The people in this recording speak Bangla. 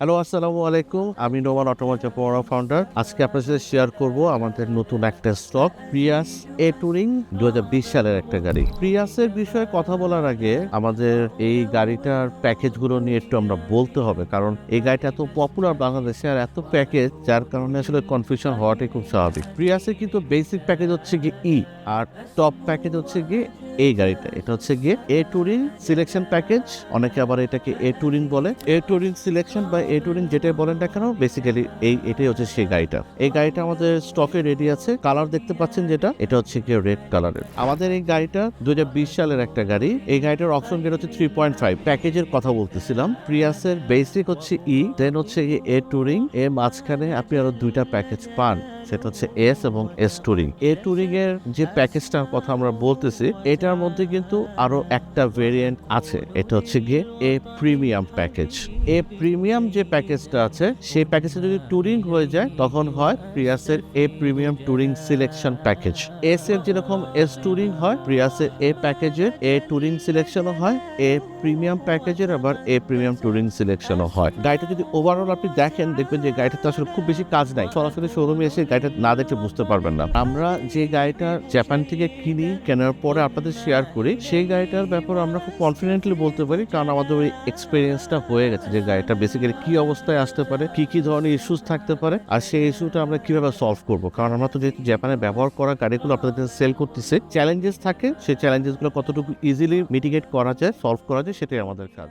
হ্যালো, আসসালামু আলাইকুম। আমি নোমান অটোমোটিভ ফাউন্ডার। আজকে আপনার সাথে শেয়ার করব আমাদের নতুন একটা স্টক, প্রিয়াস এ টুরিং 2020 সালের একটা গাড়ি। প্রিয়াসের বিষয়ে কথা বলার আগে আমাদের এই গাড়িটার প্যাকেজগুলো নিয়ে একটু আমরা বলতে হবে, কারণ এই গাড়িটা এত পপুলার বাংলাদেশে আর এত প্যাকেজ, যার কারণে আসলে কনফিউশন হওয়াটাই খুব স্বাভাবিক। প্রিয়াসের কিন্তু বেসিক প্যাকেজ হচ্ছে গিয়ে আর টপ প্যাকেজ হচ্ছে গিয়ে এই গাড়িটা। এটা হচ্ছে গিয়ে এ টুরিং সিলেকশন প্যাকেজ, অনেকে আবার এটাকে এ টুরিং বলে। এ টুরিং সিলেকশন বা এ টুরিং যেটাই বলেন না কেন, বেসিক্যালি এটাই হচ্ছে সেই গাড়িটা। এই গাড়িটা আমাদের স্টকে রেডি আছে। কালার দেখতে পাচ্ছেন যেটা, এটা হচ্ছে গিয়ে রেড কালারের। আমাদের এই গাড়িটা 2020 সালের একটা গাড়ি। এই গাড়িটার অপশন গেট হচ্ছে 3.5। প্যাকেজের কথা বলতেছিলাম, প্রিয়াসের বেসিক হচ্ছে দেন হচ্ছে এ টুরিং, এর মাঝখানে আপনি আরো দুইটা প্যাকেজ পান, সেটা হচ্ছে এস এবং এস টুরিং। এ টুরিং এর যে প্যাকেজটার কথা আমরা বলতেছি, এটার মধ্যে কিন্তু আরো একটা ভেরিয়েন্ট আছে, এটা হচ্ছে গিয়ে a premium package. A premium যে প্যাকেজটা আছে, সেই প্যাকেজে যদি টুরিং হয়ে যায় তখন হয় প্রিয়াসের এ premium touring selection package. S এর যেরকম এস টুরিং হয়, প্রিয়াসের এ প্যাকেজের এ টুরিং সিলেকশনও হয়, এ প্রিমিয়াম প্যাকেজের আবার এ প্রিমিয়াম টুরিং সিলেকশনও হয়। গাড়িটা যদি ওভারঅল আপনি দেখেন, দেখবেন যে গাড়িটাতে আসলে খুব বেশি কাজ নাই। সরাসরি শোরুমে এসে গাড়িটা না দেখে বুঝতে পারবেন না। আমরা যে গাড়িটা জাপান থেকে কিনি, কেনার পরে আপনাদের শেয়ার করি, সেই গাড়িটার ব্যাপারে আমরা খুব কনফিডেন্টলি বলতে পারি, কারণ আমাদের ওই এক্সপিরিয়েন্সটা হয়ে গেছে যে গাড়িটা বেসিক্যালি কি অবস্থায় আসতে পারে, কি ধরনের ইস্যুস থাকতে পারে, আর সেই ইস্যুটা আমরা কিভাবে সলভ করবো। কারণ আমরা তো যেহেতু জাপানে ব্যবহার করা গাড়িগুলো আপনাদের সেল করতেছে, চ্যালেঞ্জেস থাকে, সেই চ্যালেঞ্জেসগুলো কতটুকু ইজিলি মিটিগেট করা যায়, সলভ করা যায়, সেটাই আমাদের কাজ।